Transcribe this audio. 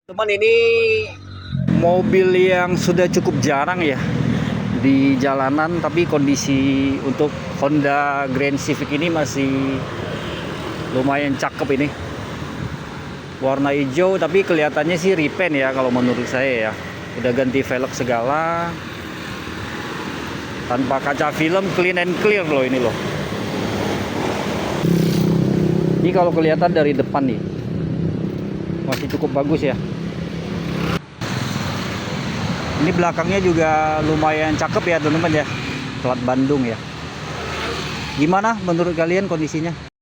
Teman, ini mobil yang sudah cukup jarang ya di jalanan, tapi kondisi untuk Honda Grand Civic ini masih lumayan cakep ini. Warna hijau, tapi kelihatannya sih repaint ya kalau menurut saya ya. Udah ganti velg segala. Tanpa kaca film, clean and clear loh ini loh. Ini kalau kelihatan dari depan nih, masih cukup bagus ya. Ini belakangnya juga lumayan cakep ya teman-teman ya. Plat Bandung ya. Gimana menurut kalian kondisinya?